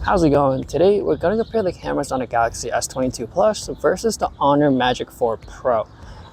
How's it going? Today we're going to compare the cameras on the Galaxy S22 Plus versus the Honor Magic 4 Pro.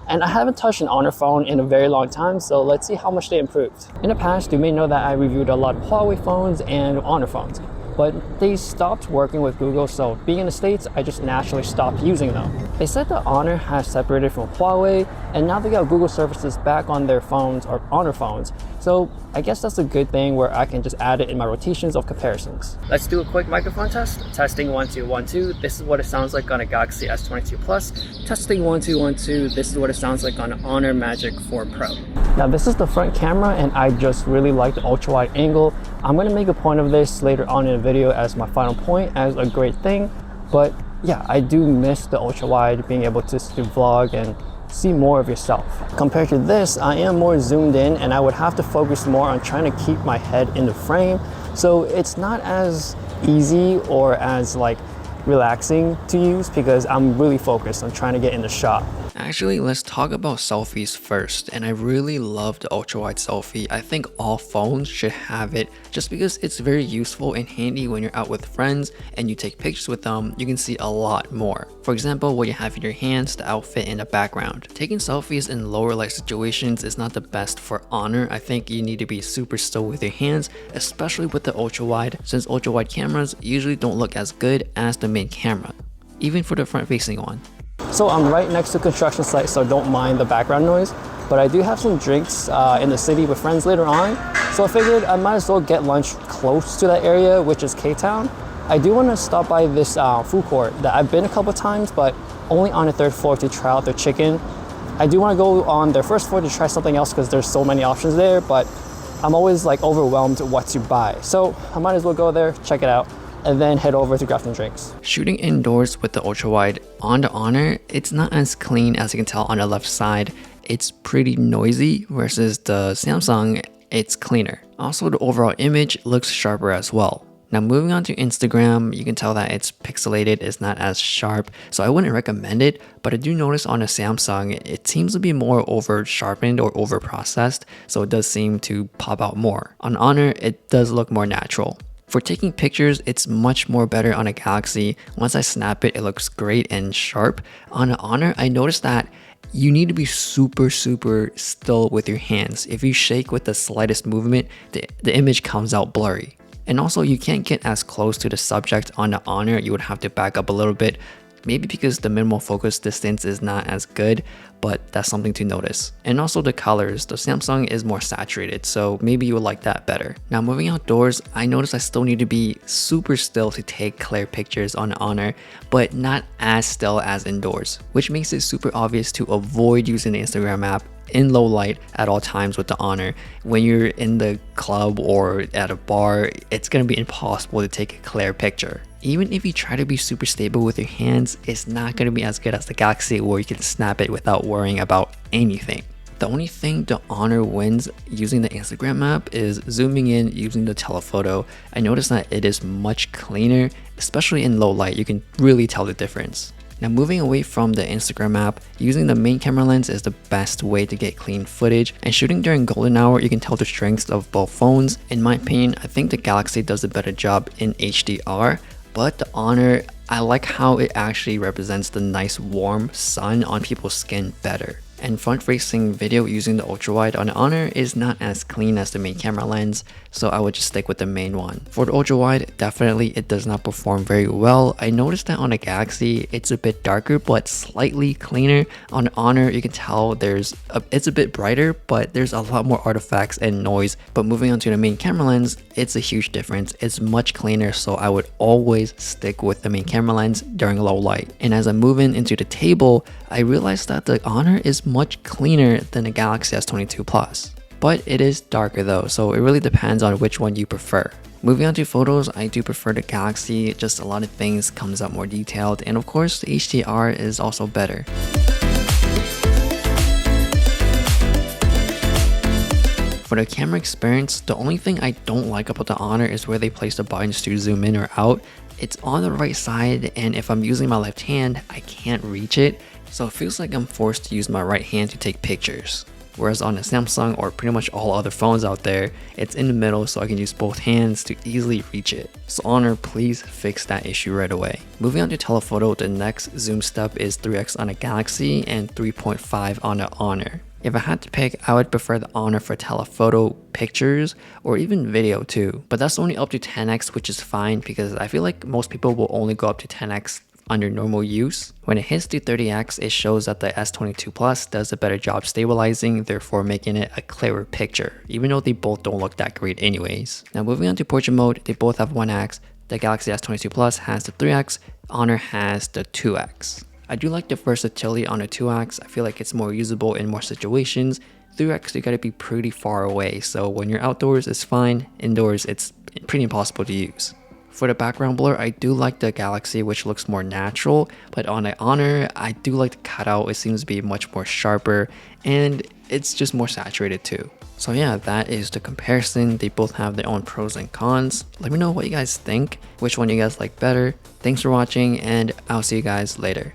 And I haven't touched an Honor phone in a very long time, so let's see how much they improved. In the past, you may know that I reviewed a lot of Huawei phones and Honor phones, but they stopped working with Google, so being in the States, I just naturally stopped using them. They said that Honor has separated from Huawei, and now they got Google services back on their phones or Honor phones. So I guess that's a good thing where I can just add it in my rotations of comparisons. Let's do a quick microphone test. Testing 1 2 1 2. This is what it sounds like on a Galaxy S22 Plus. Testing 1 2 1 2. This is what it sounds like on an Honor Magic 4 Pro. Now this is the front camera, and I just really like the ultra wide angle. I'm going to make a point of this later on in the video as my final point as a great thing, but yeah, I do miss the ultra wide, being able to vlog and see more of yourself. Compared to this, I am more zoomed in and I would have to focus more on trying to keep my head in the frame, so it's not as easy or as relaxing to use because I'm really focused on trying to get in the shot. Actually, let's talk about selfies first, and I really love the ultra-wide selfie. I think all phones should have it just because it's very useful and handy when you're out with friends and you take pictures with them. You can see a lot more. For example, what you have in your hands, the outfit, and the background. Taking selfies in lower light situations is not the best for Honor. I think you need to be super still with your hands, especially with the ultra-wide, since ultra-wide cameras usually don't look as good as the main camera, even for the front-facing one. So I'm right next to a construction site, so don't mind the background noise, but I do have some drinks in the city with friends later on, so I figured I might as well get lunch close to that area, which is K-Town. I do want to stop by this food court that I've been a couple times, but only on the third floor to try out their chicken. I do want to go on their first floor to try something else because there's so many options there, but I'm always overwhelmed what to buy, so I might as well go there, check it out, and then head over to grab some drinks. Shooting indoors with the ultra wide on the Honor, it's not as clean as you can tell on the left side. It's pretty noisy versus the Samsung, it's cleaner. Also, the overall image looks sharper as well. Now moving on to Instagram, you can tell that it's pixelated, it's not as sharp, so I wouldn't recommend it, but I do notice on a Samsung, it seems to be more over sharpened or over processed, so it does seem to pop out more. On Honor, it does look more natural. For taking pictures, it's much more better on a Galaxy. Once I snap it, it looks great and sharp. On an Honor, I noticed that you need to be super still with your hands. If you shake with the slightest movement, the image comes out blurry. And also, you can't get as close to the subject on the Honor. You would have to back up a little bit, maybe because the minimal focus distance is not as good, but that's something to notice. And also the colors, the Samsung is more saturated, so maybe you would like that better. Now moving outdoors, I noticed I still need to be super still to take clear pictures on Honor, but not as still as indoors, which makes it super obvious to avoid using the Instagram app in low light at all times with the Honor. When you're in the club or at a bar, it's gonna be impossible to take a clear picture. Even if you try to be super stable with your hands, it's not going to be as good as the Galaxy where you can snap it without worrying about anything. The only thing the Honor wins using the Instagram app is zooming in using the telephoto. I noticed that it is much cleaner, especially in low light. You can really tell the difference. Now moving away from the Instagram app, using the main camera lens is the best way to get clean footage, and shooting during golden hour, you can tell the strengths of both phones. In my opinion, I think the Galaxy does a better job in HDR, but the Honor, I like how it actually represents the nice warm sun on people's skin better. And front-facing video using the ultra-wide on the Honor is not as clean as the main camera lens, so I would just stick with the main one. For the ultra-wide, definitely it does not perform very well. I noticed that on the Galaxy, it's a bit darker but slightly cleaner. On the Honor, you can tell it's a bit brighter, but there's a lot more artifacts and noise. But moving on to the main camera lens, it's a huge difference. It's much cleaner, so I would always stick with the main camera lens during low light. And as I move into the table, I realized that the Honor is much cleaner than the Galaxy S22 Plus. But it is darker though, so it really depends on which one you prefer. Moving on to photos, I do prefer the Galaxy, just a lot of things comes out more detailed, and of course the HDR is also better. For the camera experience, the only thing I don't like about the Honor is where they place the buttons to zoom in or out. It's on the right side, and if I'm using my left hand, I can't reach it, so it feels like I'm forced to use my right hand to take pictures. whereas on a Samsung or pretty much all other phones out there, it's in the middle so I can use both hands to easily reach it. So Honor, please fix that issue right away. Moving on to telephoto, the next zoom step is 3x on a Galaxy and 3.5 on a Honor. If I had to pick, I would prefer the Honor for telephoto, pictures, or even video too. But that's only up to 10x, which is fine because I feel like most people will only go up to 10x under normal use. When it hits to 30x, it shows that the S22 Plus does a better job stabilizing, therefore making it a clearer picture, even though they both don't look that great anyways. Now moving on to portrait mode, they both have 1x. The Galaxy S22 Plus has the 3x, Honor has the 2x. I do like the versatility on the 2x, I feel like it's more usable in more situations. 3x, you gotta be pretty far away, so when you're outdoors it's fine, indoors it's pretty impossible to use. For the background blur, I do like the Galaxy, which looks more natural, but on the Honor, I do like the cutout, it seems to be much more sharper, and it's just more saturated too. So yeah, that is the comparison. They both have their own pros and cons. Let me know what you guys think, which one you guys like better. Thanks for watching, and I'll see you guys later.